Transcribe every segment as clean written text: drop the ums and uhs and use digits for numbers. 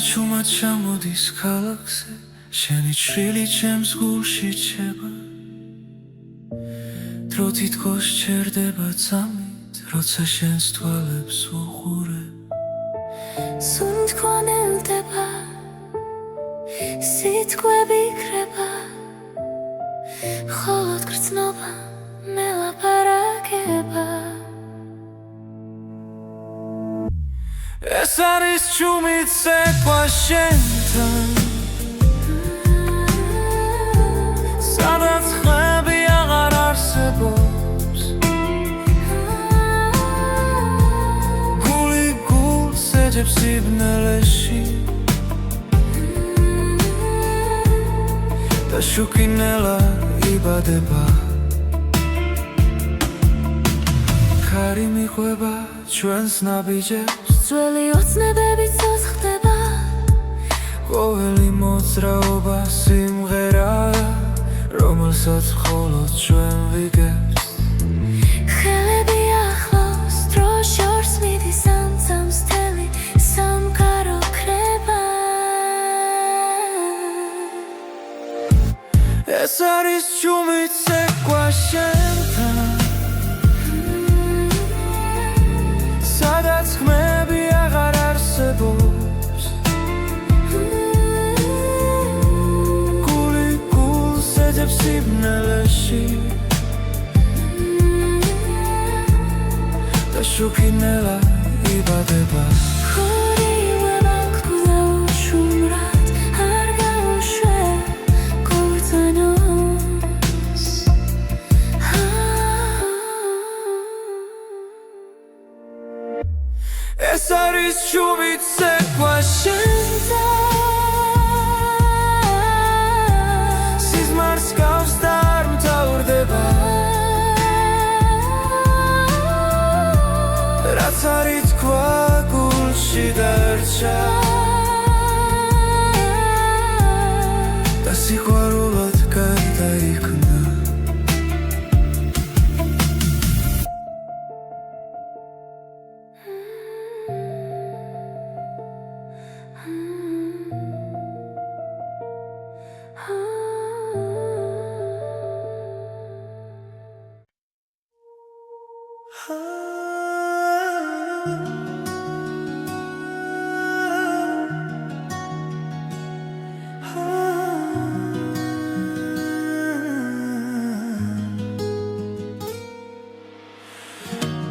ჩუმად ჩამოდის ქალაქზე შენი ჩრილი ჩემს გულში ჩება დრო თითქოს ჩერდება წამით როცა შენს თვალებს უყურებ სუნი თქონელდება სიტყვები იქრება მხოლოდ გრძნობა მელაპარაკება ეს არის ჩუმით ცეკვა შენთან სადაც ხმები აღარ არსებობს გული გულს ეძებს სიბნელეში და შუქინელა იბადება ქარი მიყვება ჩვენს ნაბიჯებს ძველი ოცნებები ცოცხლდება ყოველი მოძრაობა სიმღერაა რომელსაც მხოლოდ ჩვენ ვიგებთ ხელები ახლოს დრო შორს მიდის ამცამს თელი სამყარო ქრება ეს არის ჩუმით ცეკვა შენთან სადაც ხმები აღარ არსებობს გული გულს ეძებს სიბნელეში და შუქინელა იბადება ეს არის ჩუმით ცეკვა შენთან სიზმარს გავს და არ მთავრდება რაც არის თქვა გულში დარჩა და სიყვარულად გადაიქნა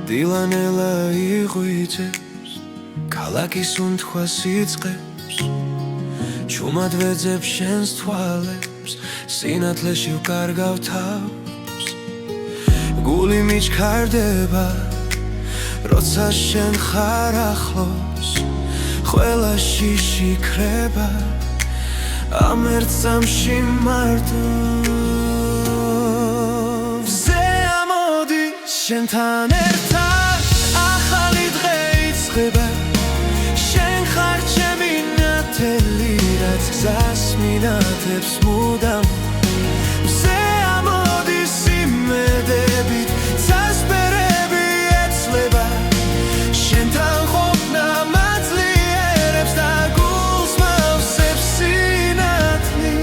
დილანელა იღვიძებს ქალაქის უნთქვას იწყებს ჩუმად ვეძებ შენს თვალებს სინათლეში ვკარგავ თავს გული მიჩქარდება როცა შენ ხარ ახლოს ყველა შიში ქრება ამ ერთ წამში მარტო მზე ამოდი შენთან ერთად ახალი დღე იწყება შენ ხარ ჩემი ნათელი რაც გზას მინათებს მუდამ მზე ამოდი სიმედებით წასპერები ეცლება შენთან ყოფნა მაძლიერებს და გულს მავსებს სინათლი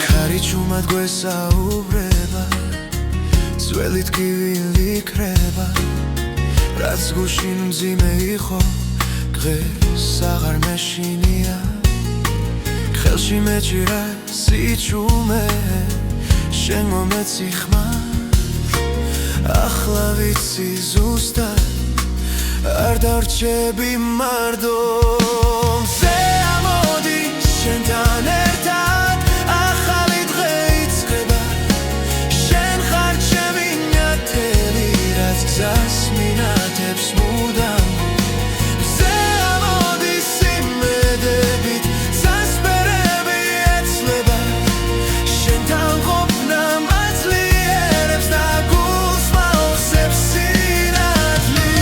ქარი ჩუმად გვესაუბრება ძველი ტკივილი იქრება რაც გულში მძიმე იყო დღეს აღარ მეშინია ხელში მეჭირა სიჩუმე შენ მომეცი ხმარ ახლა ვიცი ზუსტად არ დარჩები მარტო მზე ამოდი შენთან ერთად ახალი დღე იწყება შენ ხარ ჩემი ნათელი რაც გზას მინათებს მუდამ მზე ამოდი სიმედებით წასპერები ეცლება შენთან ყოფნა მაძლიერებს და გულს მავსებს სინათლი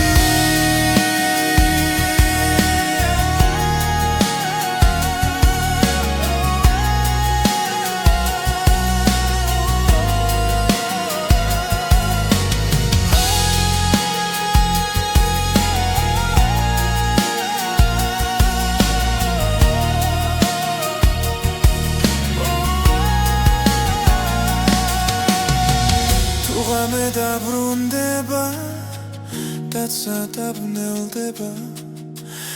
რაცა დაბნელდება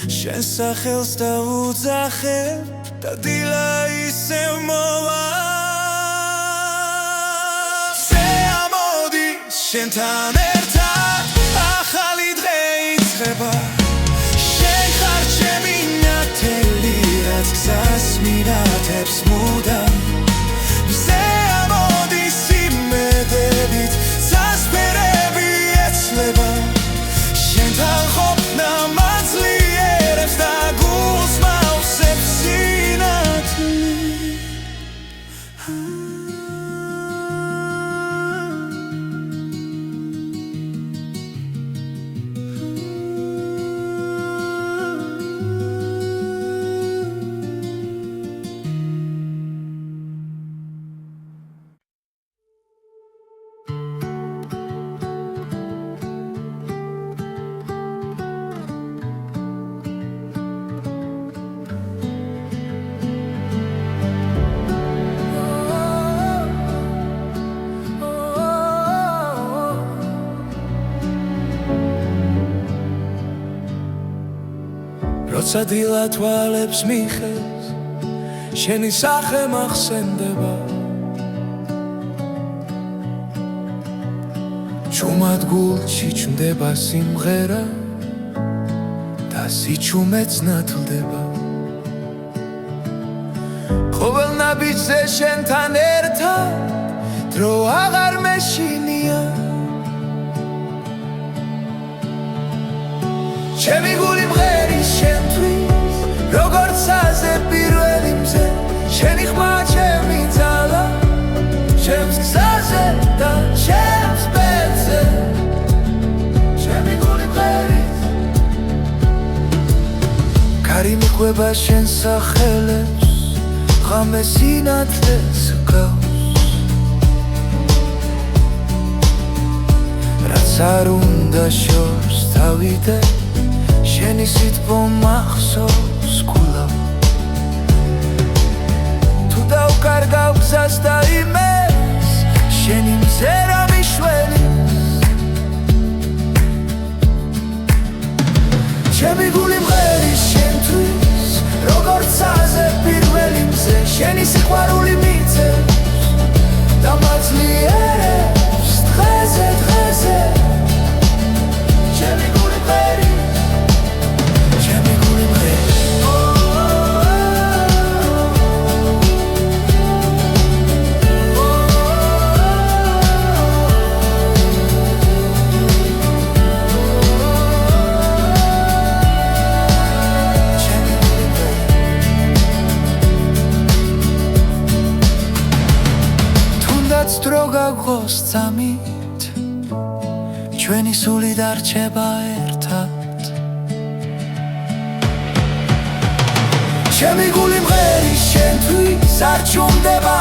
შენ სახელს დაუძახებ და დილა ისევ მოვა ამოდი შენთან ერთად ახალი დღე იწყება შენ ხარ ჩემი ნათელი რაც გზას მინათებს მუდამ მზე ამოდი სიმედებით სასფერები ეცლება შენთან ყოფნა მაძლიერებს და გულს მავსებს სინათლე როცა დილა თვალებს მიხევს შენი სახე მახსენდება ჩუმად გულში ჩნდება სიმღერა და სიჩუმეც ნათლდება ყოველ ნაბიჯზე შენთან ერთად დრო აღარ მეშინია ჩემი გული მღერის შენთვის როგორც აზე პირველი მზე შენი ხმა ჩემი ძალა ჩემს გზაზე და ჩემს ბედზე ჩემი გული მღერის კარი მიყვება შენ სახელებს ღამე სინათლეს გავს რაც არ უნდა შორს თავიდე შენი სიტყვა მახსოვს გულავ თუ დავკარგავ გზას და იმეს შენი მზერა მიშველი ჩემი გული მღერის შენთვის როგორც აზე პირველი მზე შენი სიყვარული მიწევს და მაძლიერებს დღეზე დღეზე ჩემი გული მღერის დრო გაგღოს წამით ჩვენი სული დარჩება ერთად ჩემი გული მღერის შენთვის არ ჩუმდება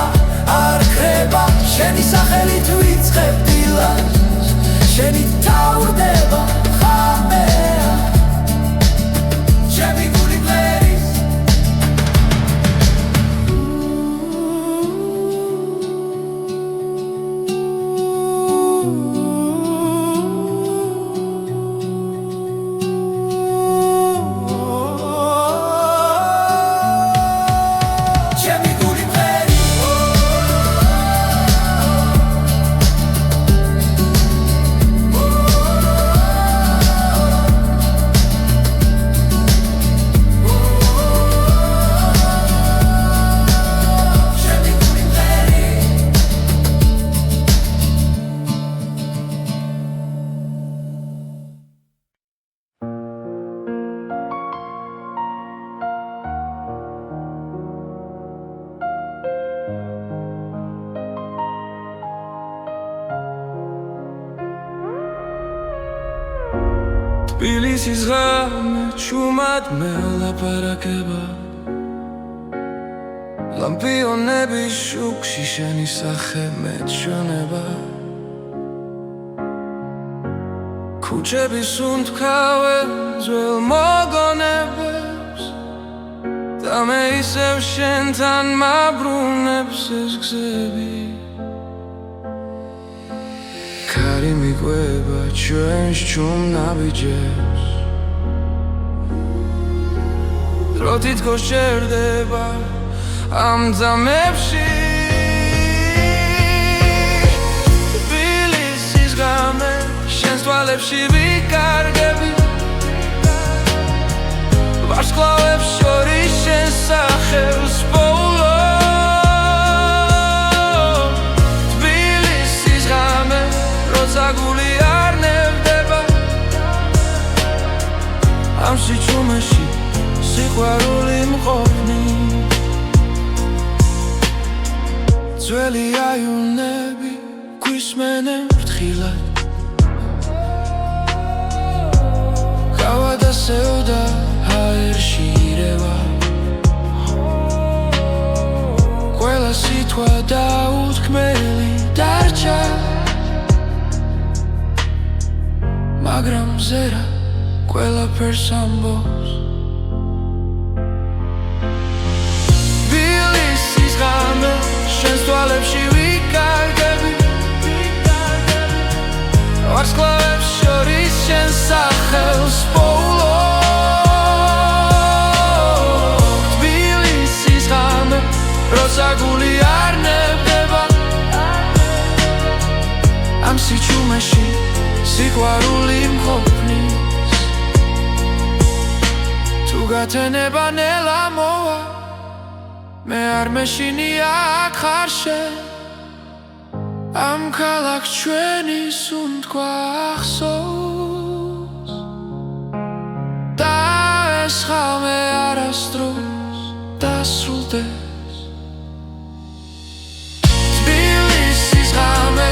არ ქრება შენი სახელით ვიწყებ დილას შენი თავდება ხამეა ჩემი გული მღერის თბილისის ღამე ჩუმად მელაპარაკება ლამპიონების შუქში შენი სახე მეჩვენება ქუჩების უნთქავენ ძველ მოგონებებს და მე ისევ შენთან მაბრუნებს ეს გზები კარი იკვება ჩვენს ჩუმ ნაბიჯებს დრო თითქოს შერდება ამ ძამებში თბილისის ღამე შენს თვალებში ვიკარგები ვარსკვლავებს შორის შენ სახელს პოულობ თბილისის ღამე როცა გული არ ნევდება ამ სიჩუმეში სიყვარული მყოფნი ძველი აივნები გვისმენენ ფრთხილად გავა დასევდა ჰაერში ირევა ყველა სიტყვა დაუთქმელი დარჩა მაგრამ ზერა ყველაფერს ამბობს თბილისის ღამე შენს თვალებში ვიკარგები ვარსკვლავებს შორის შენ სახელს პოულობ თბილისის ღამე როცა გული არ ნებდება ამ სიჩუმეში სიყვარული მყოფნის თუ გათენება ნელა მოვა მე არ მეშინია აქ ხარ შენ ამ ქალაქს ჩვენის უნდკვა ახსოვს და ეს ხალხი არასდროს დასრულდეს თბილისის ღამე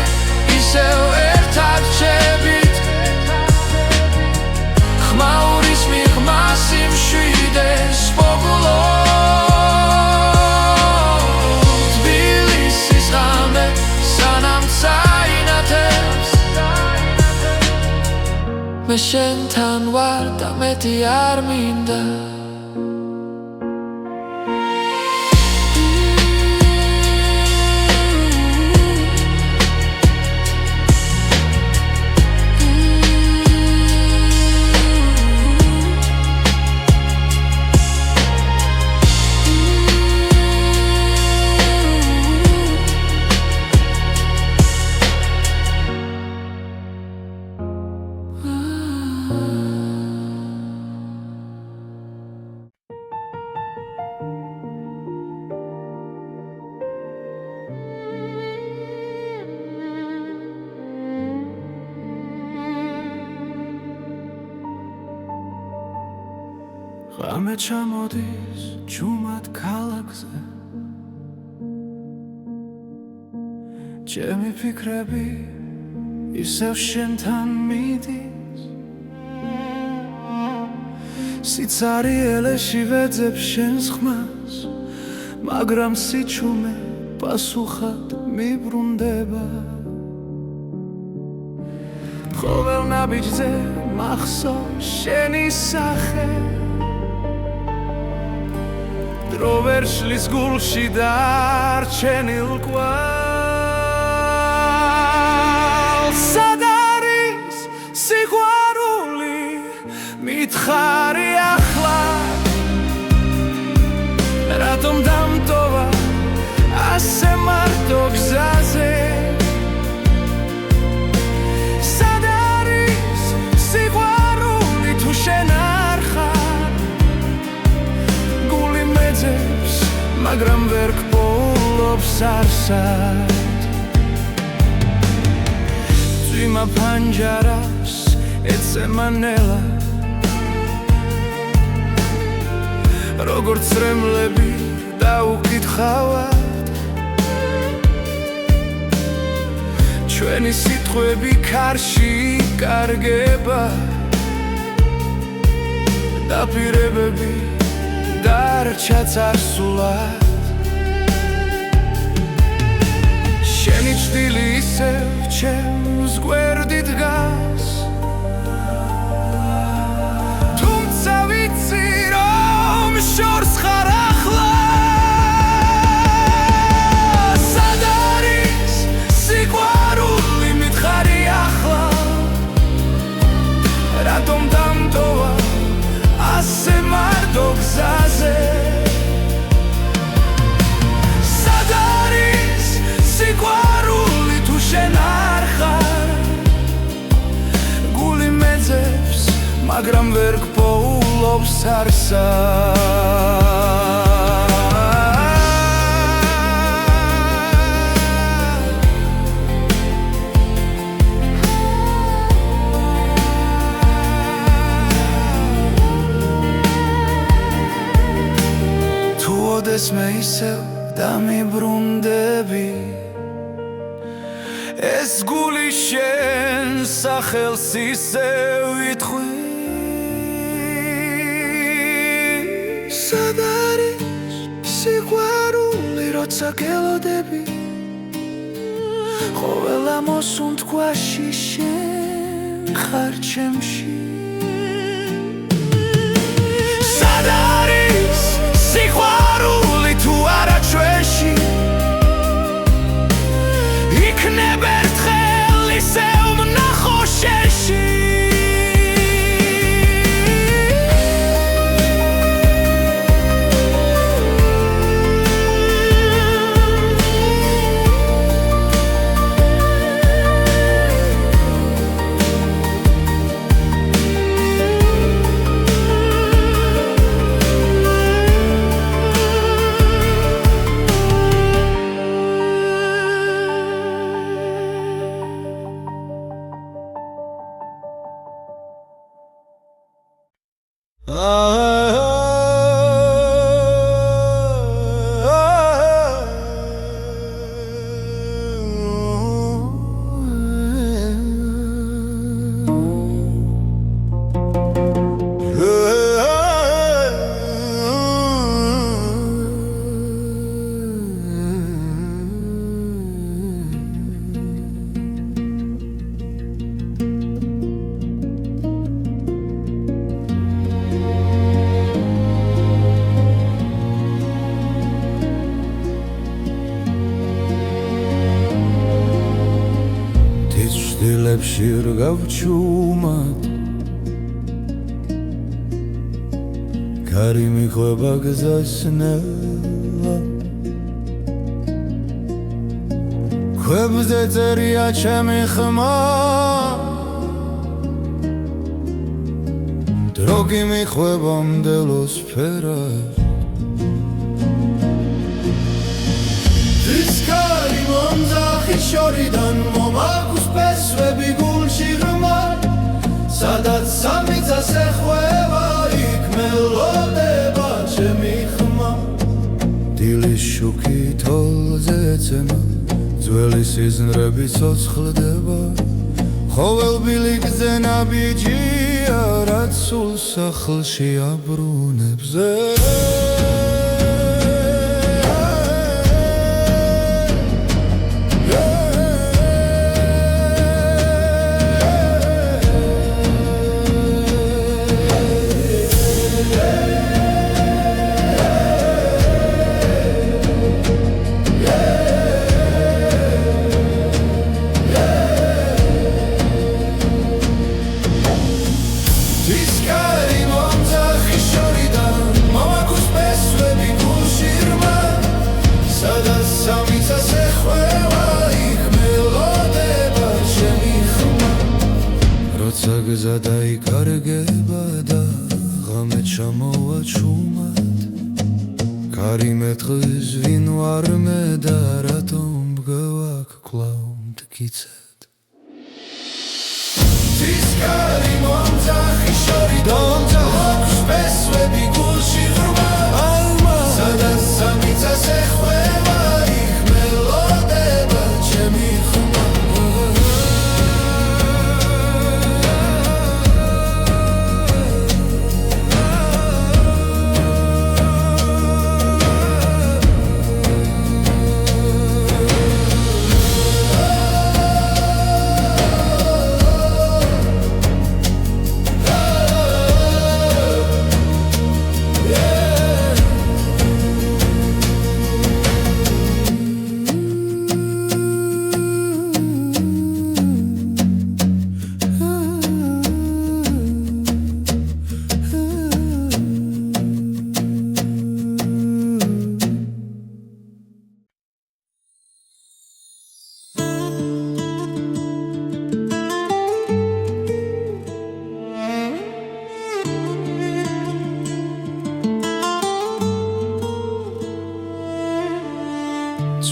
ისევ ერთად რჩებით ხმაურის მიღმას იმშვიდეს პოპულობ თბილისის ღამე სანამ წაინათებს მე შენთან ვარ და მეტი არ მინდა ღამე ჩამოდის ჩუმად ქალაქზე ჩემი ფიქრები ისევ შენთან მიდის სიცარიელეში ვეძებ შენს ხმას მაგრამ სიჩუმე პასუხად მიბრუნდება ყოველ ნაბიჯზე მახსოვს შენი სახე დრო ვერ შლის გულში დარჩენილ კვალს სად არის სიყვარული მითხარი ახლა რატომ დამტოვა ასე მარტო გზაზე სად არის სიყვარული თუ შენ არ ხარ გული მეძებს მაგრამ ვერ გპოულობს არსად წვიმა ფანჯარას ეცემა ნელა როგორც რემლები დაუკითხავად ჩვენი სიტყვები ქარში იკარგება დაპირებები დარჩა წარსულად შენი ჭრილი ისევ ჩემს გვერდით დგას თუმცა ვიცი რომ შორს ხარ ახლა სად არის სიყვარული მითხარი ახლა მაგრამ ვერ გპოულობს არსა ეს მე ისევ დამიბრუნდები ეს გული შენ სახელს ისევ ვითხვი სად არის სიყვარული როცა გელოდები ყოველა მოსუნთქვაში შენ ხარ ჩემში სად არის სიყვარული თუ არა ჩვენში იქნებ ერთხელ ისევ ვნახო შენში დილებში რგავჩუმად კარი მიხვება გზასნელა ქვებზე წერია ჩემი ხმა დრო კი მიხვება მდელოს ფერად ის კარი მომძახი შორიდან მომაქვს პესვები გულში ღრმა სადაც სამიწას ეხვევა იქ მელოდება ჩემი ხმა დილის შუქი თოლზე ეცემა ძველი სიზნრები ცოცხლდება ხოველბილი გზენა ბიჯია რაც სულ სახლში აბრუნებს გზა დაიკარგება და ღამე ჩამოვა ჩუმად კარი მეტყვის ვინ ვარ მე და რატომ მგევაქ კვლავ მტკიცედ ის კარი მომძახი შორიდან აქვს პესვები გულში ღრმა სადაც სამიწას ეხვევა იქ მელოდება ჩემი ხმა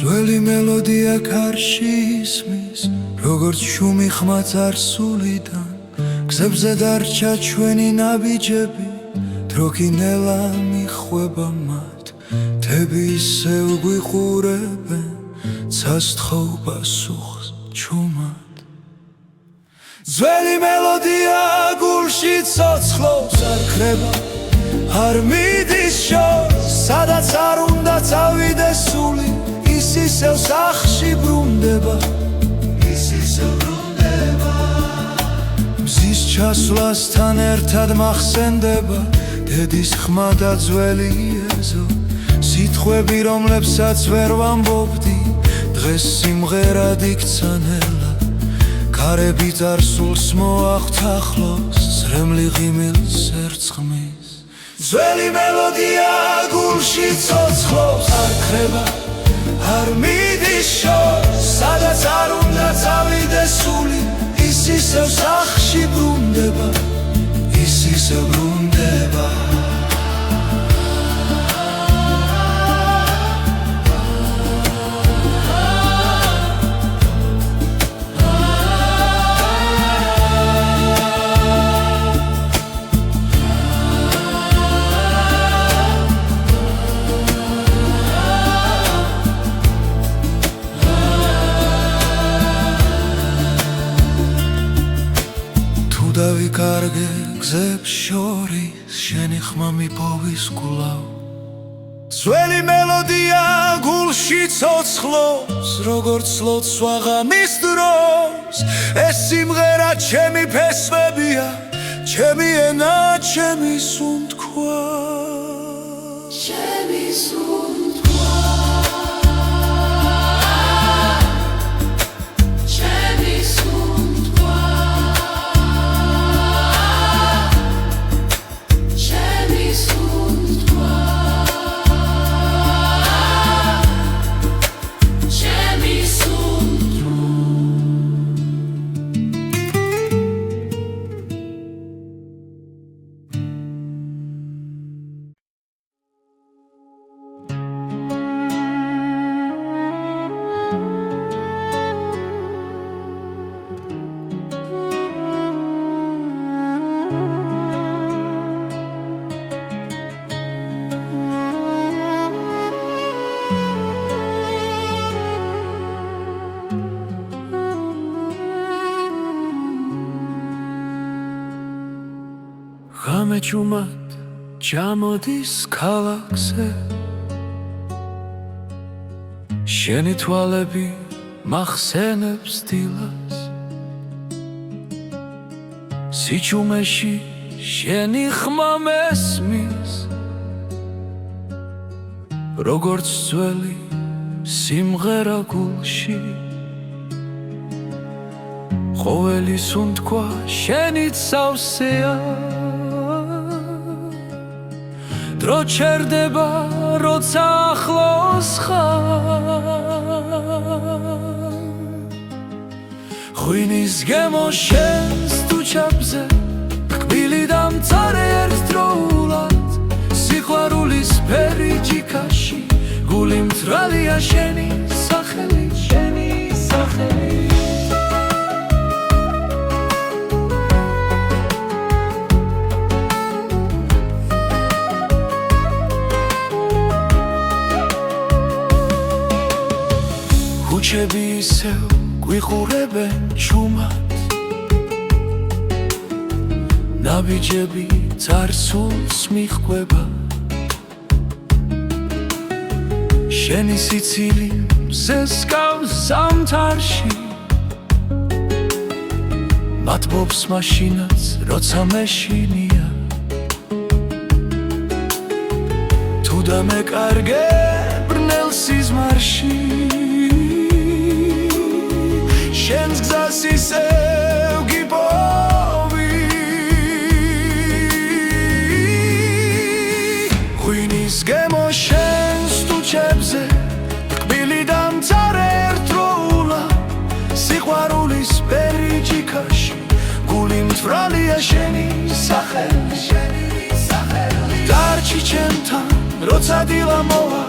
ძველი მელოდია კარში ისმის, როგორც შუმი ხმა წარსულიდან. გზებზე დარჩა ჩვენი ნაბიჯები, დრო კი ნელა მიხვება მათ. მთები ისევ გვიყურებენ, ცასთხოვ პასუხს ჩუმად. ძველი მელოდია გულში ცოცხლობს, არ ქრება, არ მიდის შორს, სადაც არ უნდა წავიდეს სული, ის ისევ სახში ბრუნდება, ის ისევ ბრუნდება. მზის ჩასვლასთან ერთად მახსენდება დედის ხმა და ძველი ეზო, სიტყვები რომლებსაც ვერ ვამბობდი, დღეს სიმღერად იქცა ნელა. ქარები წარსულს მოახთახლოს, ზრემლი ღიმილს ერწყმის. ძველი მელოდია გულში ცოცხლობს, არ ქრება, არ მიდის შორს, სადაც არ უნდა წავიდეს სული, ის ისევ სახში ბრუნდება, ის ისევ ბრუნდება. დავიკარგე გზებს შორის, შენი ხმა მიპოვის კვლავ. ძველი მელოდია გულში ცოცხლობს, როგორც ლოცვა ღამის დროს. ეს სიმღერა ჩემი ფესვებია, ჩემი ენა, ჩემი სუნთქვა, ჩემი სუნთქვა. ღამე ჭუმად ჩამოდის ქალაქზე, შენი თვალები მახსენებს დილას. სიჩუმეში შენი ხმა მესმის, როგორც ძველი სიმღერა გულში. ყოველი სუნთქვა შენი სავსეა, დრო ჩერდება, როცა ახლოს ხარ. ღვინის გემო შენს თუჩაბზე, კბილი და მწარე ერთდროულად. სიყვარულის ფერი ჯიქაში, გული მწრალია შენი სახელი, შენი სახელი. ქუჩები ისევ გვიყურებენ ჩუმად, ნაბიჯები წარსულს მიჰყვება. შენი სიცილი მზესკავს ზამთარში, მათბობს მაშინაც, როცა მეშინია. თუ დამეკარგე ბრნელ სიზმარში, შენს გზას ისევ გიპოვი. ღვინის გემო შენს თუჩებზე, კბილი და მწარე ერთდროულად. სიყვარულის ფერი ჯიქაში, გული მწვრალია შენი სახელი, შენი სახელი. დარჩი ჩემთან, როცა დილა მოვა,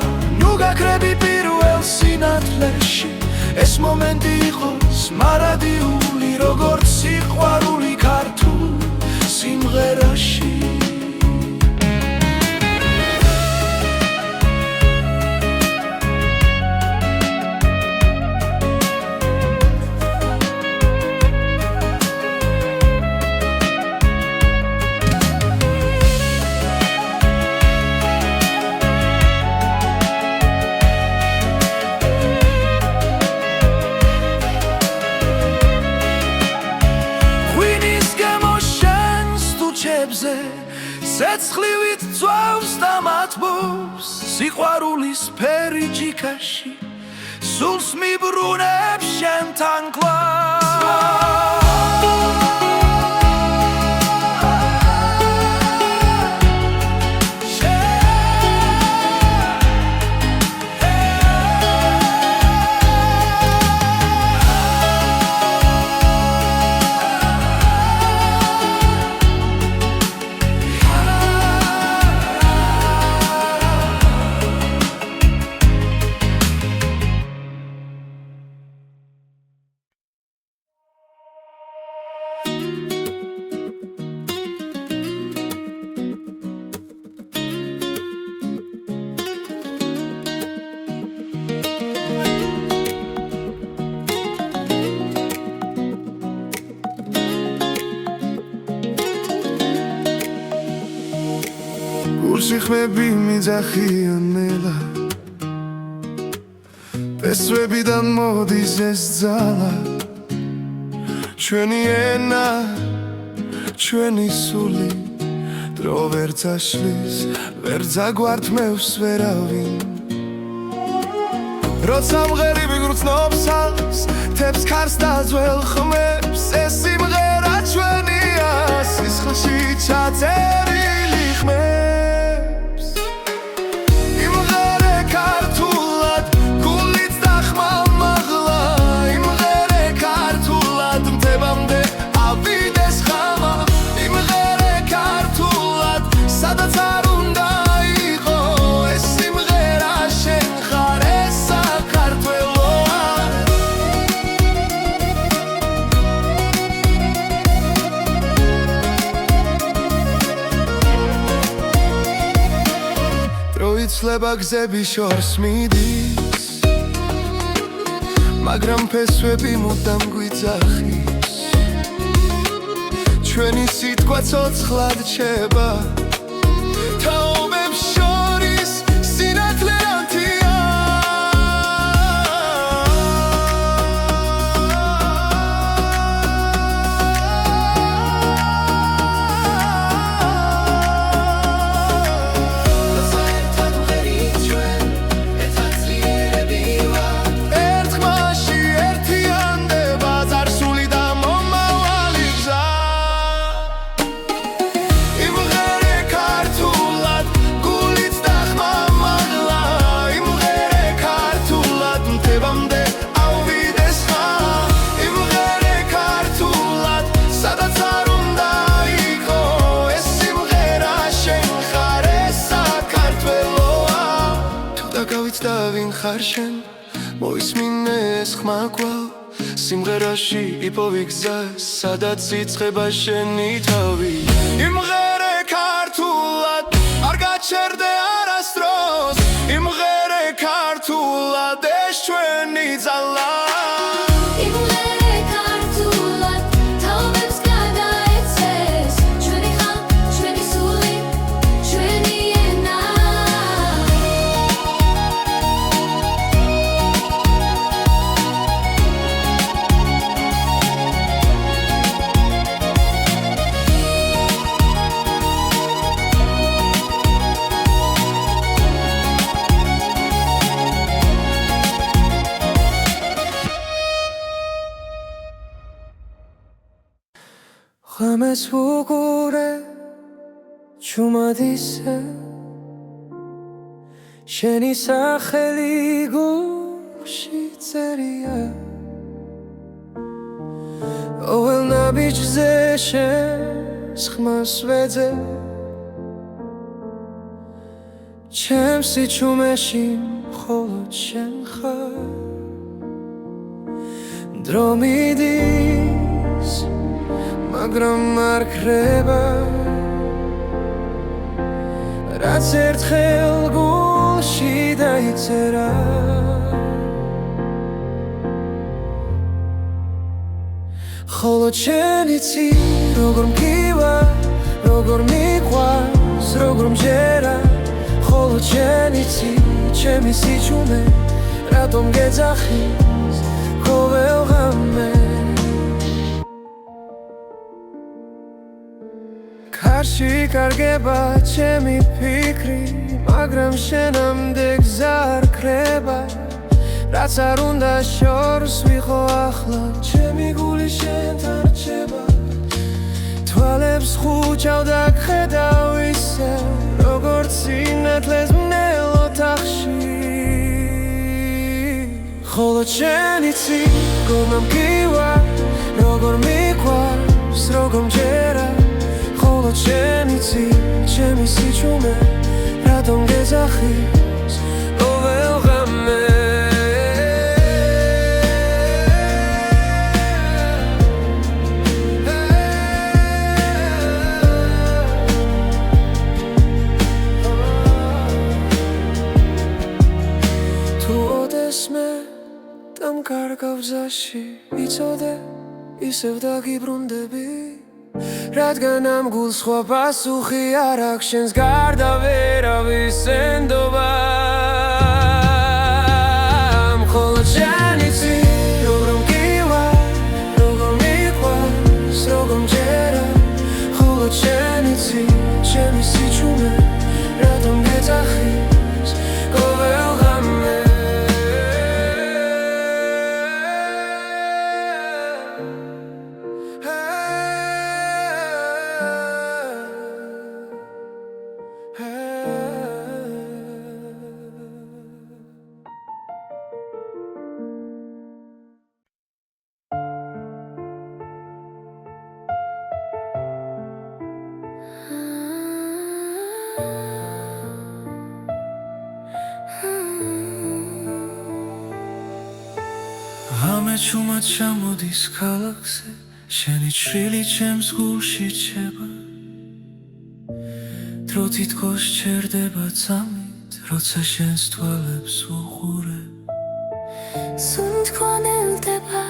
ნუ გაქრები პირველ სინათლეში ეს მომენტი იყოს მარადიული როგორც სიყვარული ქართულ სიმღერაში ცეცხლივით წვავს და მათბობს სიყვარულის ფერი ჯიქაში სულს მიბრუნებს შენთან კლავ გულსიხმები მიძახიან ნელა პესვებიდან მოდის ეს ძალა ჩვენი ენა ჩვენი სული დრო ვერ წაშლის ვერ ძაგვართმევს ვერავინ როცა მღერები გრძნობს ალს თებს ქარს და ძველ ხმებს ეს სიმღერა ჩვენია სისხლში ჩაწერილი ხმებს იმღერე ქართულად გულით და ხმამაღლა იმღერე ქართულად მთებამდე ავიდეს ხამა იმღერე ქართულად სადაც არ უნდა იყო ეს სიმღერა შენ ხარ ეს საქართველოა იცლება გზები შორს მიდის მაგრამ ფესვები მუდამ გვიძახის ჩვენი სიტყვა ცოცხლად რჩება თაობებს შორის სინათლე ანთია ხარშენ მოისმინე ეს ხმა კვალ სიმღერაში იპოვი გზა სადაც იწყება შენი თავი იმღერე ქართულად არ გაჩერდე არასდროს იმღერე ქართულად ეს ჩვენი ძალა ღამეს ვუყურე ჩუმად ისე შენი სახელი გულში წერია ყოველ ნაბიჯზე შენს ხმას ვეძე ჩემს სიჩუმეში შენ ხარ დრო მიდის მაგრამ არ ქრება რაც ერთხელ გულში დაიწერა ხოლო შენ იცი როგორ მგივა როგორ მიყვარს როგორ მჯერა ხოლო შენ იცი ჩემი სიჩუმე რატომ გეძახის ყოველ ღამე კარში კარგება ჩემი ფიქრი მაგრამ შენამდე გზა არ ქრება რაც არ უნდა შორს ვიყო ახლა ჩემი გული შენთან რჩება თვალებს ხუჭავ და გხედავ ისევ როგორც სინათლეს მნელ ოთახში ხოლო შენ იცი როგორ მგივა როგორ მიყვარს როგორ მჯერა ხოლო შენ იცი ჩემი სიჩუმე რატომ გეძახის ყოველ ღამე კარგავ გზაში იცოდე ისევ დაგიბრუნდები რადგან ამ გულს სხვა პასუხი არ აქვს შენს გარდა ვერავის ენდობა ხოლო შენ იცი როგორ მგივა როგორ მიყვარს როგორ მჯერა ხოლო შენ იცი ჩემი სიჩუმე რატომ გეძახის ყოველ ღამე ღამე ჩუმად ჩამოდის ქალაქზე შენი ჩრილი ჩემს გულში ჩება დრო თითქოს ჩერდება წამით როცა შენს თვალებს უყურებ სულ მткоნელდება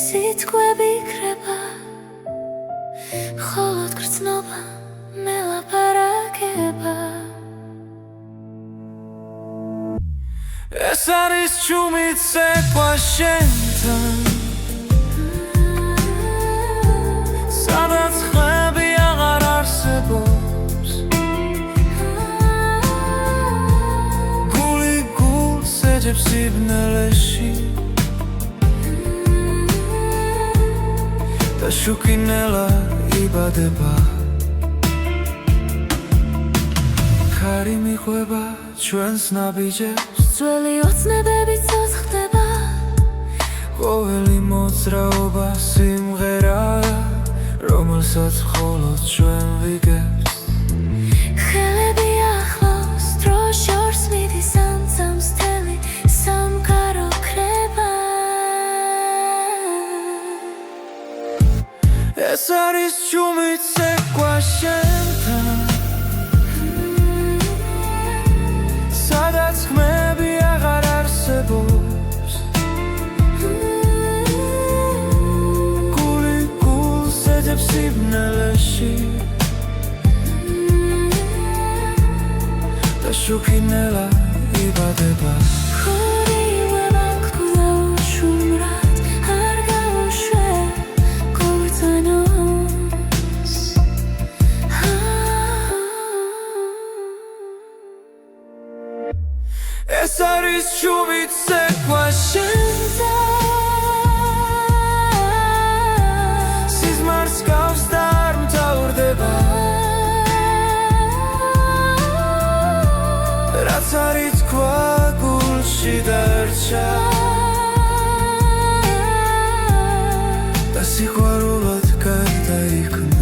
სიტყვები იქრება ხოლოდ გრძნობა მელაპარაკება ეს არის ჩუმით ცეკვა შენთან სადაც ხმები აღარ არსებობს გული გულს ეძებს სიბნელეში და შუქინელა იბადება ქარი მიყვება ჩვენს ნაბიჯებს ძველი ოცნებები ცოცხლდება ყოველი მოძრაობა სიმღერაა რომელსაც მხოლოდ ჩვენ ვიგებთ ხელები ახლოს დრო შორს მიდის ანძამს თელი სამყარო ქრება ეს არის ჩუმით ცეკვა შენთან სადაც ხმები აღარ არსებობს გული გულს ეძებს სიბნელეში და შუქინელა იბადება ეს არის ჩუმით ცეკვა შენთან სიზმარს გავს და არ მთავრდება რაც არის თქვა გულში დარჩა და სიყვარულად გარდაიქმნა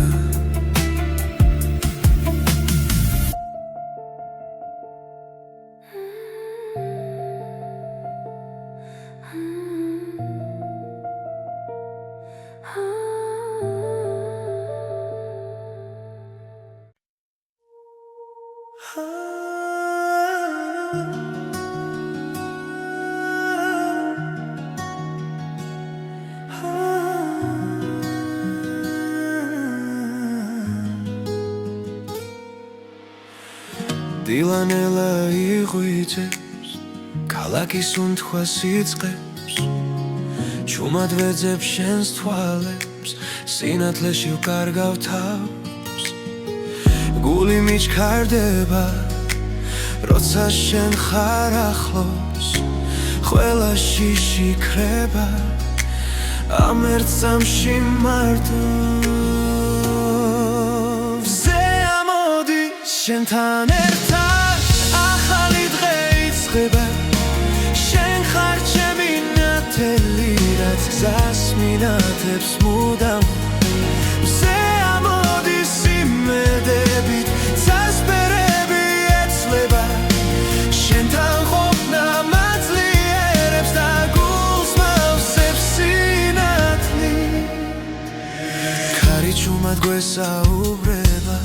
დილანელა იღვიძებს ქალაქის უნთქვას იწყებს ჩუმად ვეძებ შენს თვალებს სინათლეში ვკარგავ თავს გული მიჩქარდება როცა შენ ხარ ახლოს ყველა შიში ქრება ამ ერთ წამში მარტო შენთან ერთად ახალი დღე იწყება შენ ხარ ჩემი ნათელი რაც გზას მინათებს მუდამ მზე ამოდის იმედებით წასპერები ეცლება შენთან ყოფნა მაძლიერებს და გულს მავსებს სინათლით ქარი ჩუმად გვესაუბრება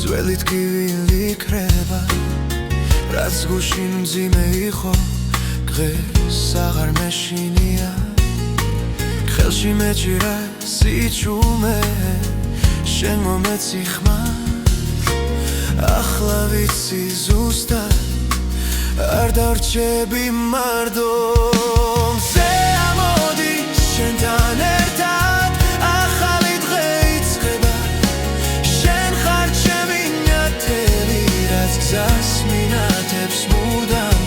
ძველი ტკივილი ქრება რაც გუშინ მძიმე იყო დღეს აღარ მეშინია ხელში მეჭირა სიჩუმე შენ მომეცი ხმას ახლა ვიცი ზუსტად არ დარჩები მარდო მზე ამოდი შენთან ერთად ახალი დღე იწყება გზას მინათებს მუდამ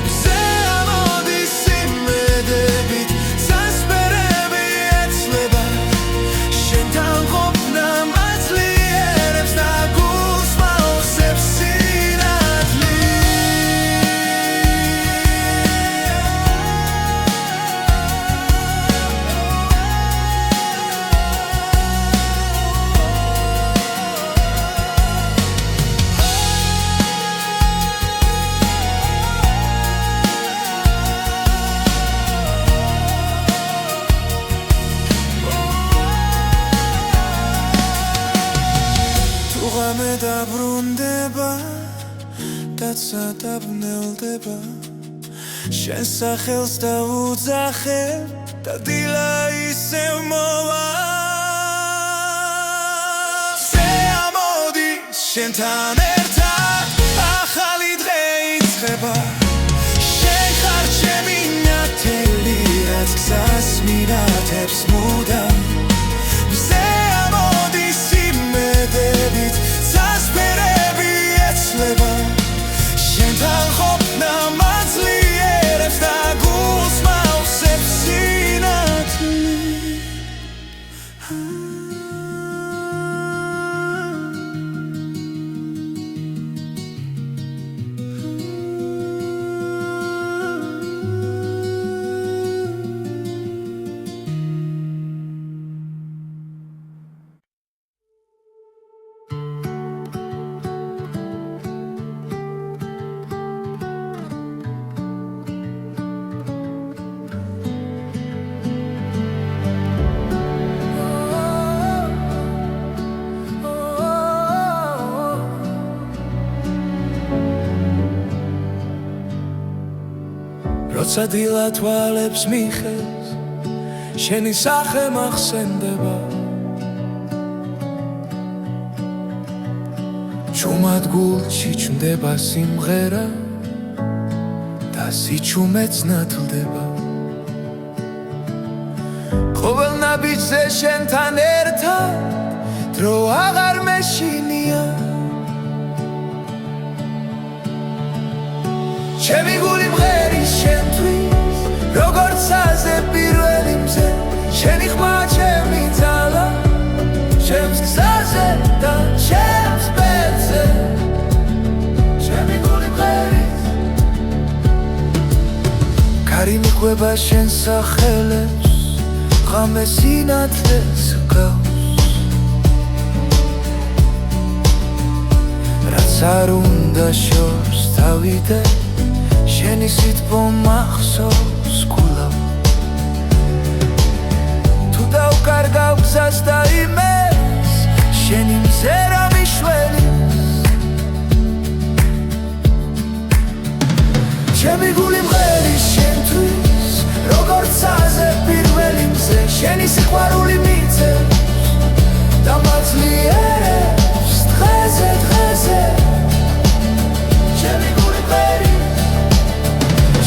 მზე ამოდის იმედებით წასპერები ეცლება შენთან ყოფნა მაძლიერებს და გულს მავსებს ღამე დაბრუნდება დაცა დაბნელდება შენ სახელს დავუძახებ და დილა ისევ მოვა მზე ამოდი შენთან ერთად ახალი დღე იწყება შენ ხარ ჩემი ნათელი რაც გზას მინათებს მუდამ მზე ამოდის იმედებით წასპერები ეცლება შენთან ყოფნა მაძლიერებს და გულს მავსებს სინათლით როცა დილა თვალებს მიხევს შენი სახე მახსენდება ჩუმად გულში ჩნდება სიმღერა და სიჩუმეც ნათლდება ყოველ ნაბიჯზე შენთან ერთად დრო აღარ მეშინია ჩემი გული მღერის შენთვის როგორც აზე პირველი მზე შენი ხმა ჩემი ძალა ჩემს გზაზე და ჩემს ბედზე ჩემი გული მღერის ქარი მიყვება შენ სახელებს ღამე სინათლეს გავს რაც არ უნდა შორს თავიდე შენი სიტყვა მახსოვს გულავ თუ დავკარგავ გზას და იმეს შენი მზერა მიშველი ჩემი გული მღერის შენთვის როგორც აზე პირველი მზე შენი სიყვარული მიწევს და მაძლიერებს დღეზე დღეზე ჩემი გული მღერის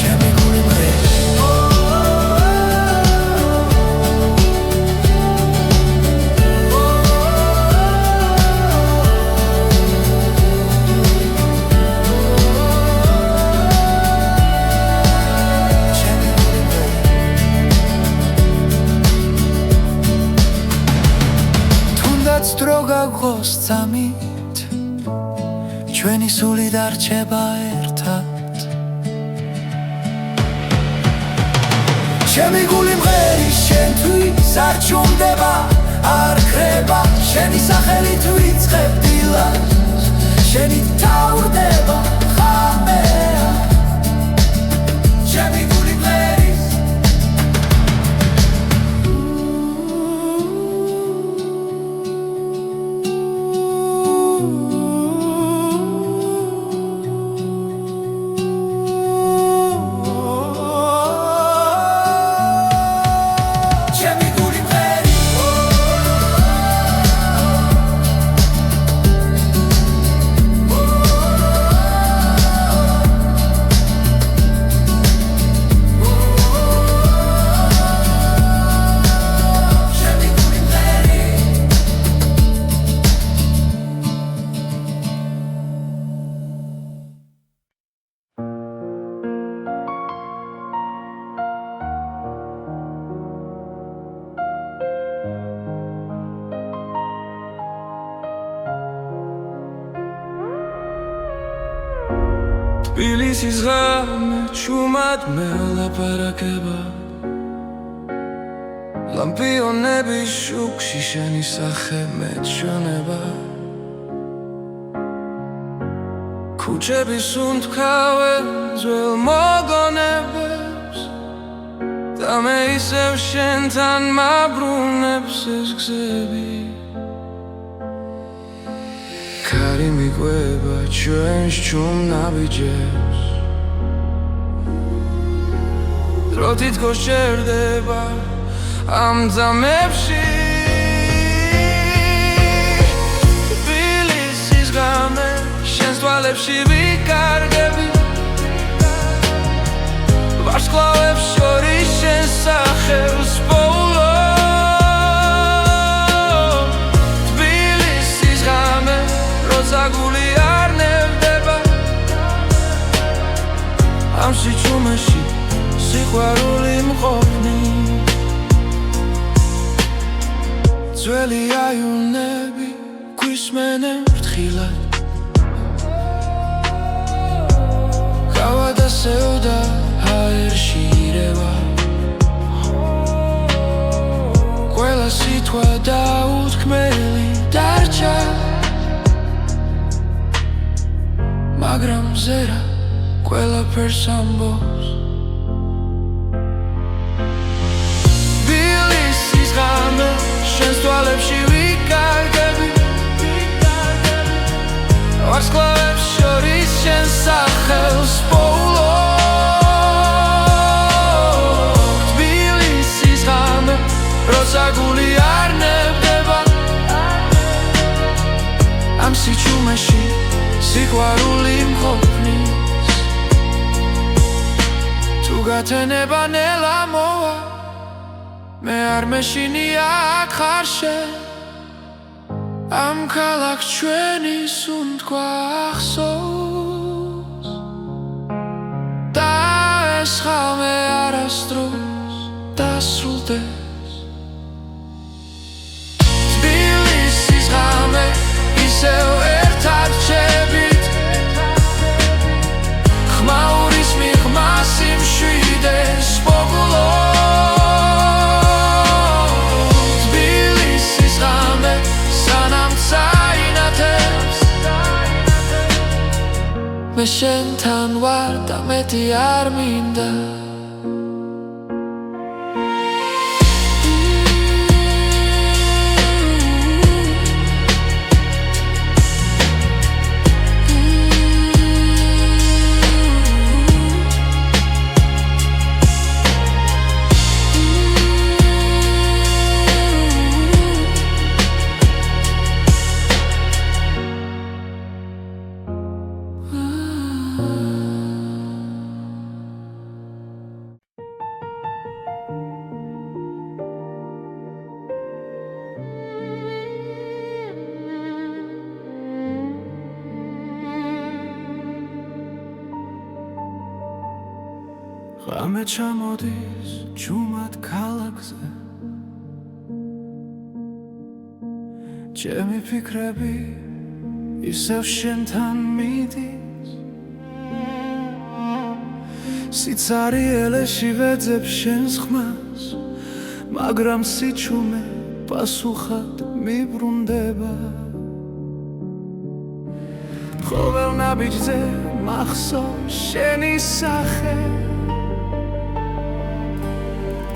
ჩემი გული მღერის დრო გაგოს წამით ჩვენი სული დარჩება ერთად ჩემი გული მღერის შენთვის არ ჩუმდება არ ხრება შენი სახელით ვიწყებ დილას შენი თავრდება ხამეა ჩემი გული მღერის თბილისის ღამე ჩუმად მელაპარაკება ლამპიონების შუქში შენი სახე მეჩვენება ქუჩების უნთქავენ ძველ მოგონებებს და მე ისევ შენთან მაბრუნებს ეს გზები ქარი მიყვება ჩვენს ჩუმნაბიჯებს დრო თითქოს ჩერდება ამ ძამებში თბილისის ღამე შენს თვალებში ვიკარგები ვარსკვლავებს შორის შენს სახელს პოულობ თბილისის ღამე როცა გული არ ნევდება ამ სიჩუმეში სიყვარული მყოფნი ძველი აივნები გვისმენენ ფრთხილად გავა დასევდა ჰაერში ირევა ყველა სიტყვა დაუთქმელი დარჩა მაგრამ ზერა ყველაფერს ამბობს თბილისის ღამე შენს თვალებში ვიკარგები ვარსკვლავებს შორის შენს სახელს პოულობ თბილისის ღამე როცა გული არ ნებდება ამ სიჩუმეში სიყვარული მყოფნის თუ გათენება ნელა მოვა მე არ მეშინია აქ ხარ შენ ამ ქალაქს ჩვენის უნთქვა ახსოვს და ეს ხალმე არასდროს დასრულდეს თბილისის ღამე ისევ ერთად ჩებით ხმაურის მიღმას იმშვიდეს პოგულობ თბილისის ღამე სანამ წაინათებს მე შენთან ვარ და მეტი არ მინდა ღამე ჩამოდის ჯუმად ქალაქზე ჩემი ფიქრები ისევ შენთან მიდის სიცარიელეში ვეძებ შენს ხმას მაგრამ სიჩუმე პასუხად მიბრუნდება ყოველ ნაბიჯზე მახსოვს შენი სახე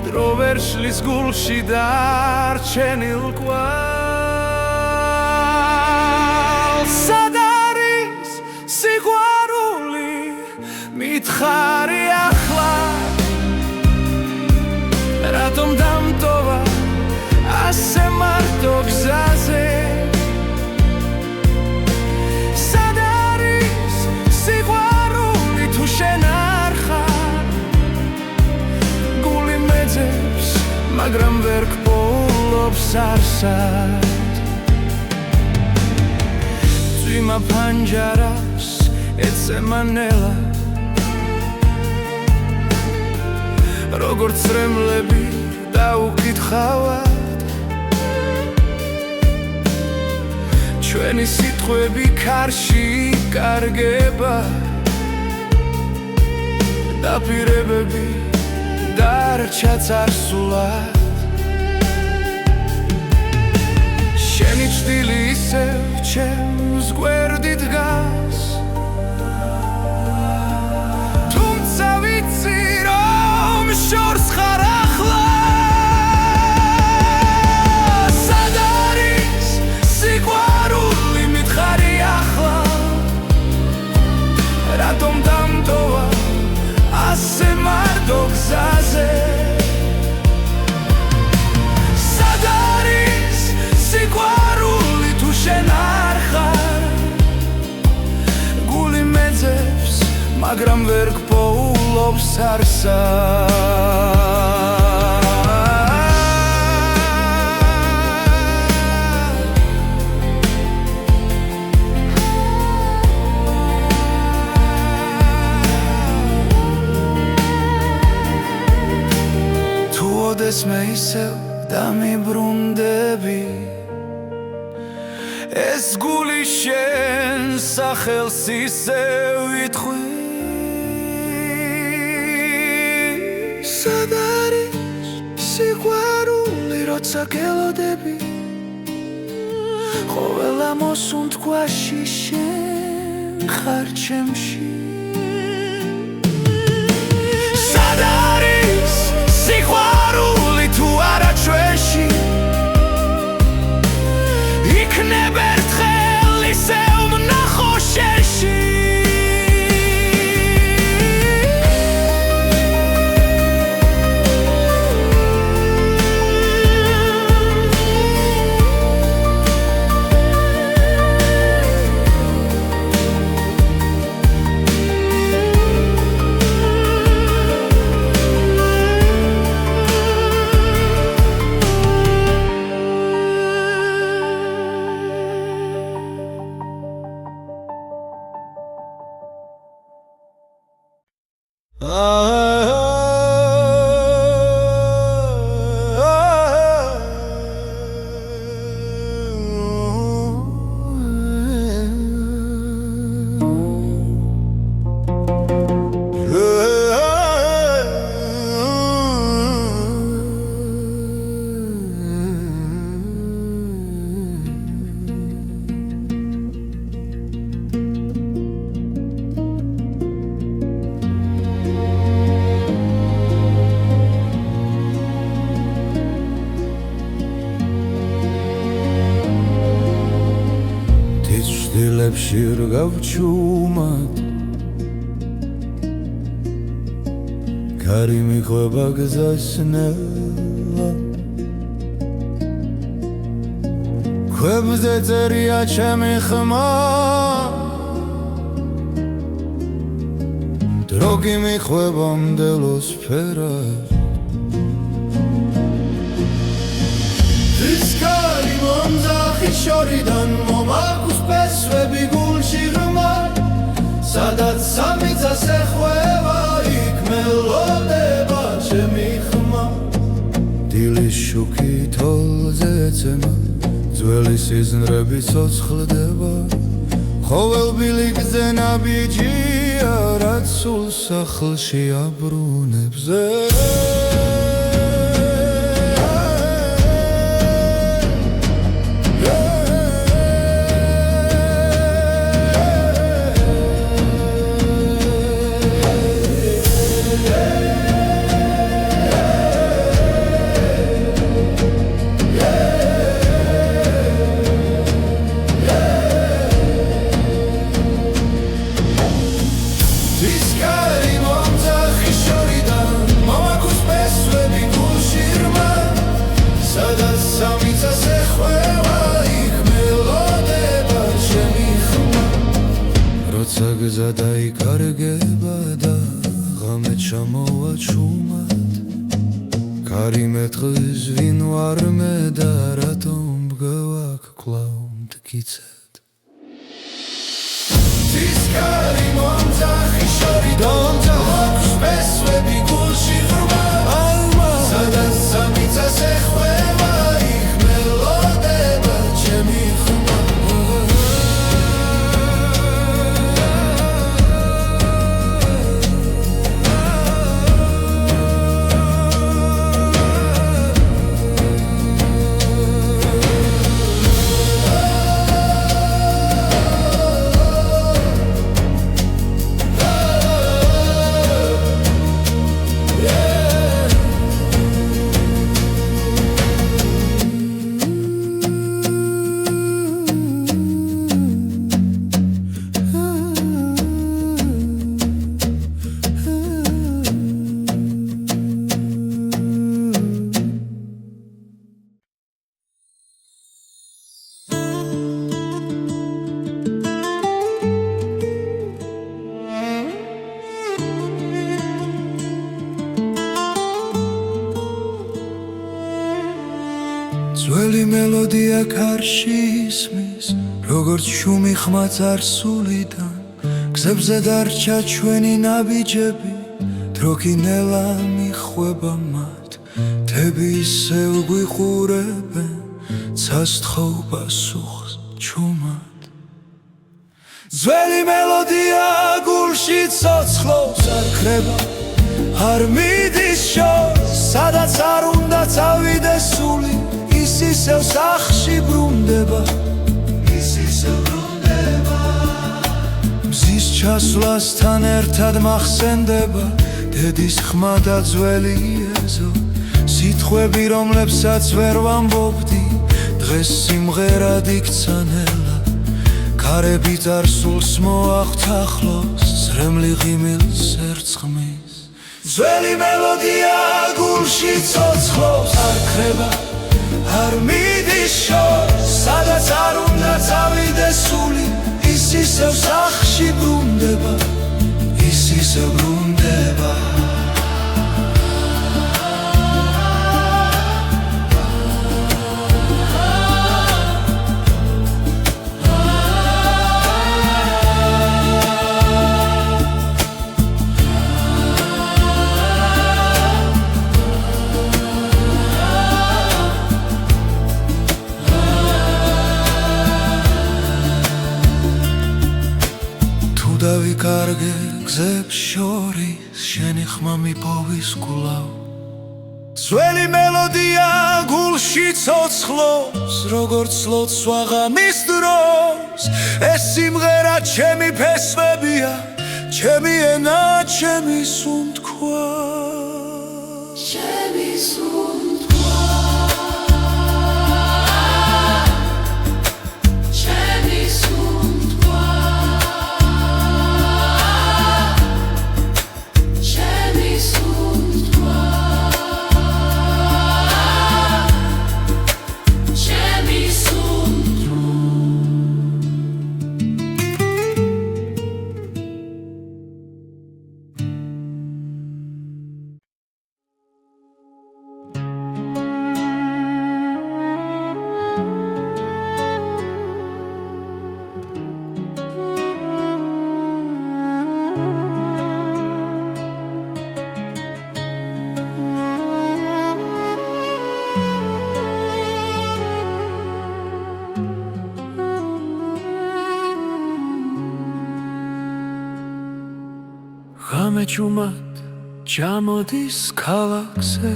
დრო ვერ შლის გულში დარჩენილ კვალს სად არის სიყვარული მითხარი ახლა რატომ დამტოვა ასე მარტო გზაზე სად არის სიყვარული თუ შენ არ ხარ გული მეძებს მაგრამ ვერ გპოულობს არსად წვიმა ფანჯარას ეცემა ნელა როგორც რემლები დაუკითხავად ჩვენი სიტყვები ქარში კარგება დაპირებები დარჩა წარსულად შენი ჭრილი ისევ ჩემს გვერდით დგას თუმცა ვიცი რომ შორს ხარ ახლა სად არის სიყვარული მითხარი ახლა რატომ დამტოვა ასე მარტო გზაზე სად არის სიყვარული თუ შენ არ ხარ გული მეძებს მაგრამ ვერ გპოულობს არსად თუ ოდესმე ისევ დამიბრუნდები ეს გული შენ სახელს ისევ იტყვი სად არის სიყვარული როცა გელოდები ყოველ ამოსუნთქვაში შენ ხარ ჩემში სად არის სიყვარული თუ არა ჩვენში იქნებ ერთხელ ისევ ვნახო შენში დილებში რგავ ჩუმად კარი მიყვება გზას ნელა ქვებზე წერია ჩემი ხმა დრო კი მიყვება მდელოს ფერად ის კარი მომძახი შორიდან მომაქვს პესვები გულში ღრმა სადაც სამიწას ეხვევა იქ მელოდა ეცემა ძველი სიზნრები ცოცხლდება ყოველ ბილიკზე ნაბიჯია რაც სულ სახლში აბრუნებს როცა გზა დაიკარგება და ღამე ჩამოვა ჩუმად კარი მეტყვის ვინ ვარ მე და რატომ მგევაქ კვლავ მტკიცედ ცისკარი მომძახი შორიდან აქვს მესვები გულში ღრმა სადაც სამიცას ეხვევა იქ მელოდება ჩემი ხმა ძველი მელოდია კარში ისმის როგორც შუმი ხმა წარსულიდან გზებზე დარჩა ჩვენი ნაბიჯები დრო კი ნელა მიხვება მათ მთები ისევ გვიყურებენ ცასთხოვ პასუხს ჩუმად ძველი მელოდია გულში ცოცხლობს არ ქრება არ მიდის შორს სადაც არ უნდა წავიდეს სული ის ისევ სახლში ბრუნდება მზის ჩასვლასთან ერთად მახსენდება დედის ხმა და ძველი ეზო სიტყვები რომლებსაც ვერ ვამბობდი დღეს სიმღერად იქცა ნელა ქარები წარსულს მოახთახლოს ზრემლი ღიმილს ერწყმის ძველი მელოდია გულში ცოცხლობს არ ქრება არ მიდის შორს სადაც არ უნდა წავიდეს სული ის ისევ სახლში ბრუნდება ის ისევ ბრუნდება დავიკარგე გზებს შორის შენი ხმა მიპოვის კვლავ ძველი მელოდია გულში ცოცხლობს როგორც ლოცვა ღამის დროს ეს სიმღერა ჩემი ფესვებია ჩემი ენა ჩემი სუნთქვა ჩემი სუნთქვა ჩემი სუნთქვა ღამე ჭუმად ჩამოდის ქალაქზე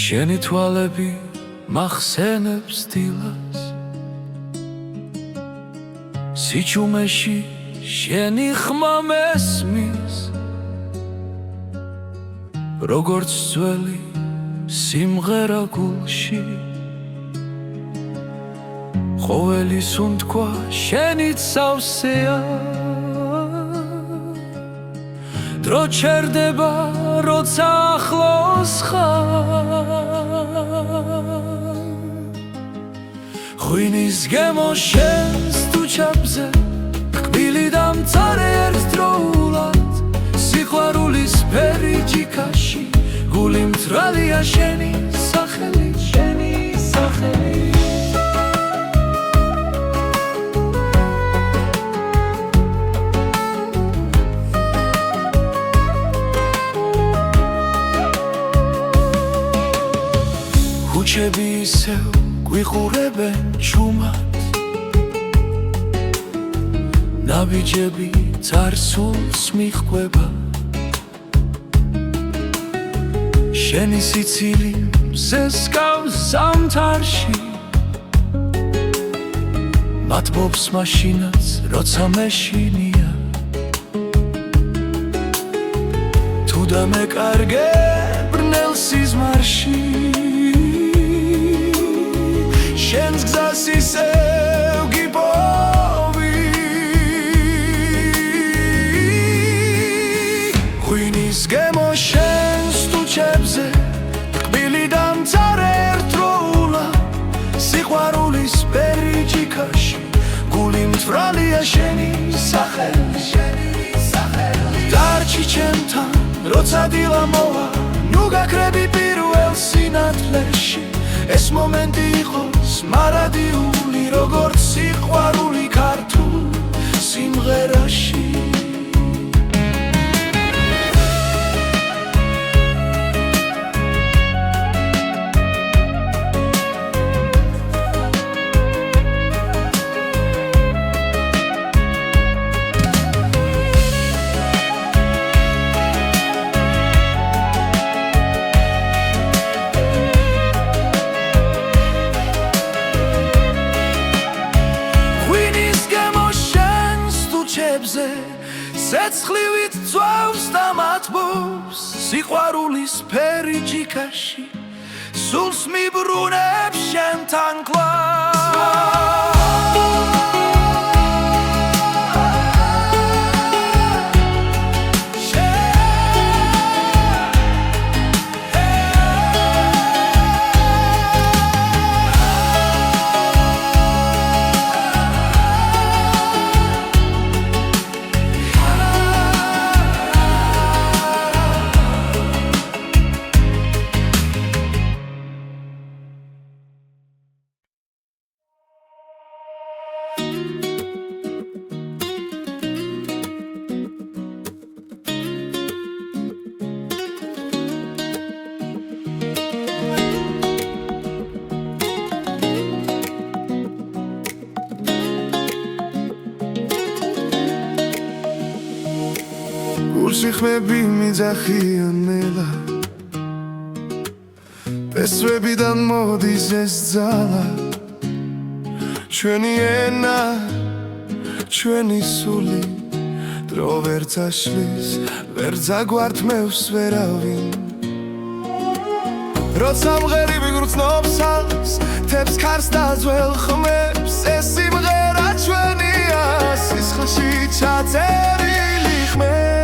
შენი თვალები მახსენებს დილას სიჩუმეში შენი ხმა მესმის როგორც ძველი სიმღერა გულში ყოველი სუნთქვა შენით სავსეა დრო ჩერდება როცა ახლოს ხარ ღვინის გემო შენს თუჩაბზე კბილი და მწარე ერთდროულად სიყვარულის ფერი ჯიქაში გული მწრალია შენი სახელი შენი სახელი ქუჩები ისევ გვიყურებენ ჭუმად ნაბიჯები წარსულს მიჰყვება შენი სიცილი მზესკავს ზამთარში მათბობს მაშინაც როცა მეშინია თუ დამეკარგე ბრნელ სიზმარში შენს გზას ისევ გიპოვი ღვინის გემო შენს თუჩებზე კბილი და მწარე ერთდროულად სიყვარულის ფერი ჯიქაში გული მწვრალია შენი სახელი დარჩი ჩემთან როცა დილა მოვა ნუ გაქრები პირველ სინათლეში ეს მომენტი იყოს მარადიული როგორც სიყვარული ქართულ სიმღერაში ცეცხლივით ძვავს და მათბობს სიყვარულის ფერი ჯიქაში სულს მიბრუნებს შენთან კლავ სიხმები მიძახიან ნელა პესვებიდან მოდის ეს ძალა ჩვენი ენა ჩვენი სული დრო ვერ წაშლის ვერ ძაგვართმევს ვერავინ როცა მღერები გრძნობს ალს თებს ქარს და ძველ ხმებს ეს სიმღერა ჩვენია სისხლში ჩაწერილი ხმებს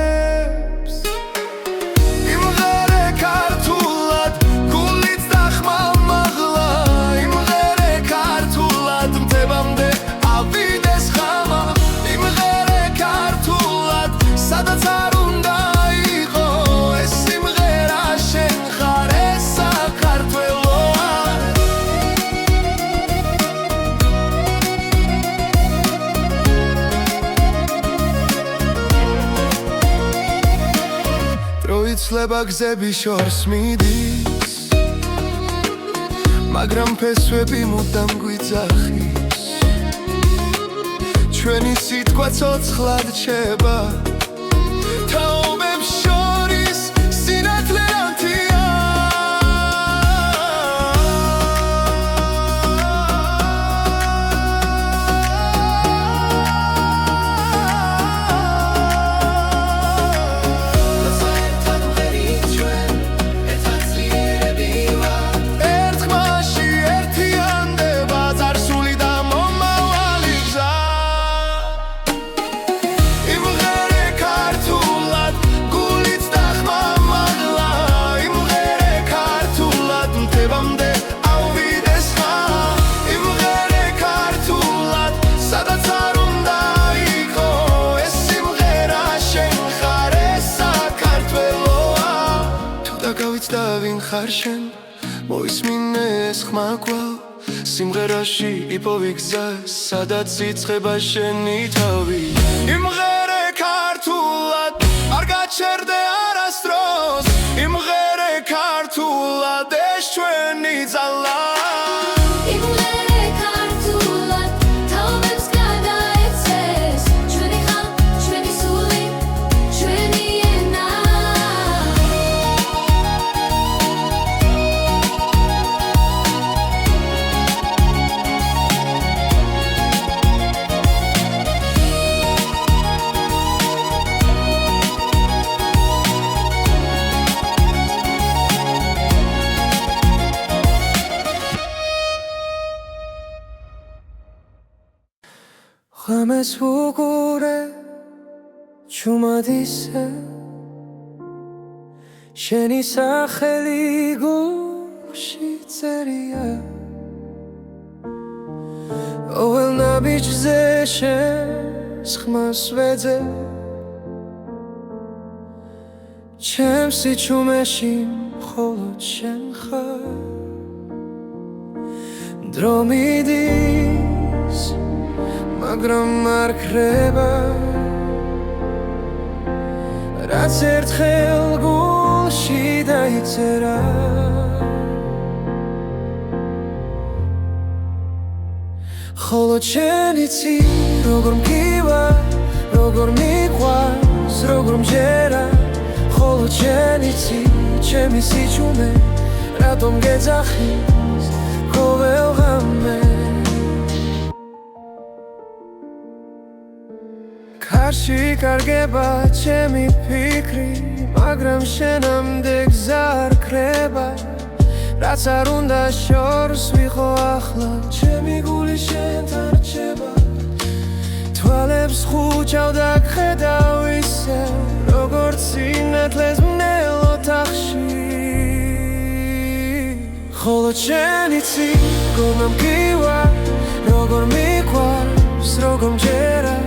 იცლება გზები შორს მიდის მაგრამ ფესვები მუდამ გვიძახის ჩვენი სიტყვა ცოცხლად რჩება თაობებს შორის სინათლე ანთია ხარშენ მოისმინე ეს ხმა კვლავ სიმღერაში იპოვი გზა სადაც იწყება შენი თავი იმღერე ქართულად არ გაჩერდე არასდროს იმღერე ქართულად ეს ჩვენი ძალა იმღერე ქართულად თაობებს გადაეცეს ჩვენი ხალხ ჩვენი სული ჩვენი ენა ღამეს ვუყურე ჩუმად ისე შენი სახელი გულში წერია ყოველ ნაბიჯზე შენს ხმას ვეძებ ჩემს სიჩუმეში მხოლოდ შენ ხარ დრო მიდის მაგრამ არ ქრება რაც ერთხელ გულში დაიწერა ხოლო შენ იცი როგორ მგივა როგორ მიყვარს როგორ მჯერა ხოლო შენ იცი ჩემი სიჩუმე რატომ გეძახის ყოველ ღამე კარში კარგება ჩემი ფიქრი მაგრამ შენამდე გზა არ ქრება რაც არ უნდა შორს ვიღო ახლა ჩემი გული შენთან რჩება თვალებს ხუჭავ და გხედავ ისევ როგორც სინათლეს მნელ ოთახში ხოლო შენ იცი როგორ მგივა როგორ მიყვარს როგორ მჯერა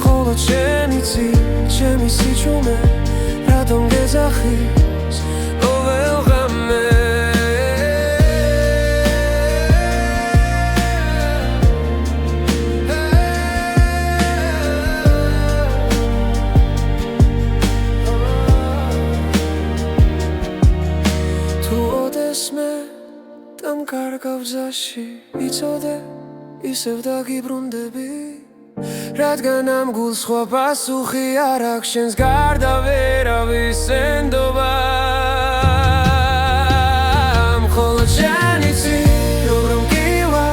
ხოლო შენ იცი ჩემი სიჩუმე რატომ გეძახის ყოველ ღამე თუ ოდესმე დამკარგავ გზაში იცოდე ისევ დაგიბრუნდები რადგან ამ გულს სხვა პასუხი არ აქვს შენს გარდა ვერავის ენდობა მხოლოდ შენ იცი როგორ მგივა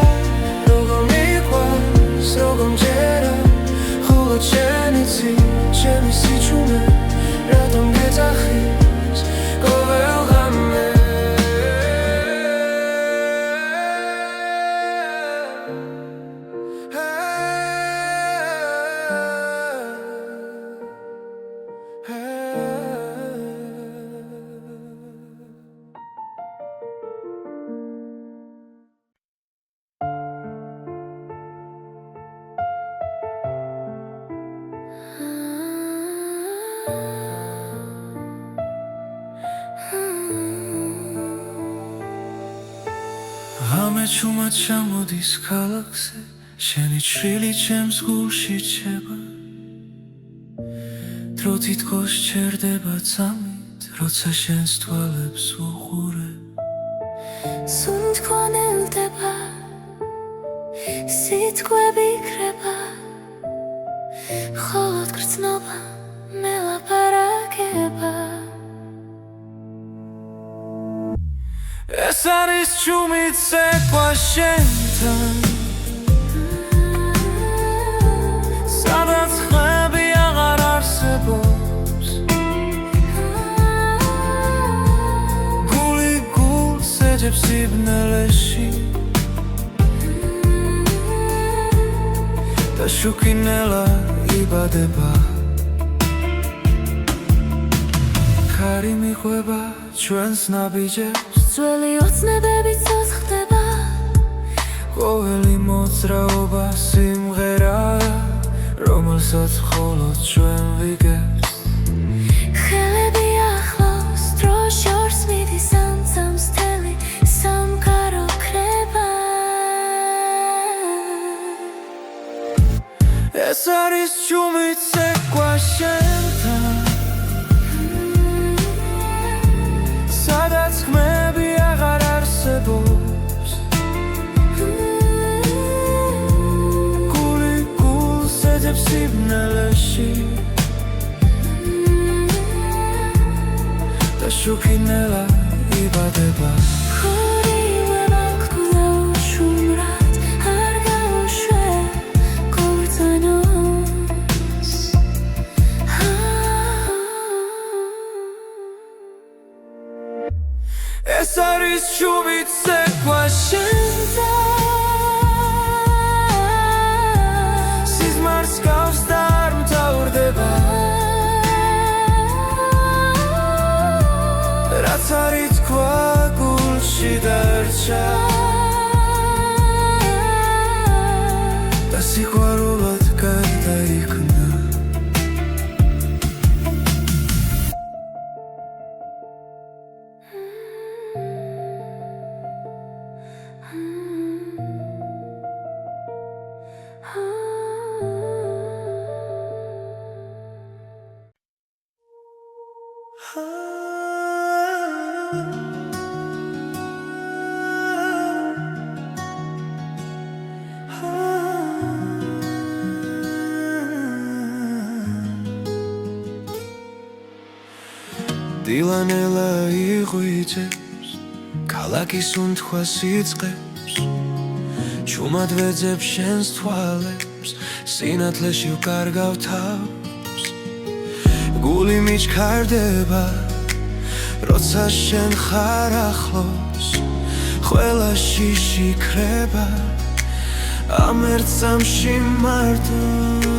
როგორ მიყვარს როგორ მჯერა მხოლოდ შენ იცი ჩემი სიჩუმე რატომ გეძახის ყოველ ღამე ღამე ჩუმად ჩამოდის ქალაქზე შენი ჩრილი ჩემს გულში რჩება დრო თითქოს ჩერდება წამით როცა შენს თვალებს ვუყურებ სუნ თქონელდება სიტყვები იქრება მხოლოდ გრძნობა მელაპარაკება ეს არის ჩუმი ცეკვა შენთან სადაც ხმები აღარ არსებობს გული გულს ეძებს სიბნელეში და შუქინელა იბადება ქარი მიყვება ჩვენს ნაბიჯებს ძველი ოცნებები ცოცხლდება ყოველი მოძრაობა სიმღერაა რომელსაც მხოლოდ ჩვენ ვიგებს ხელები ახლოს დრო შორს მიდის ანძამს თელი სამყარო ქრება ეს არის ჩუმი ცეკვა შენთან სადაც ხმები აღარ არსებობს გული გულს ეძებს სიბნელეში და შუქინელა იბადება ხორივე მაგდულა უშუმრად არ გაუშვე გორწონოს ეს არის ჩუმი ცეკვა შენთან სიზმარს გავს და არ მთავრდება რაც არის თქვა გულში დარჩა და სიყვარულად გარდაიქმნა დილანელა იღვიძებს ქალაქის უნთხვას იწყებს ჩუმად ვეძებ შენს თვალებს სინათლეში ვკარგავ თავს გული მიჩქარდება როცა შენ ხარ ახლოს ყველა შიში ქრება ამ ერთ წამში მარტო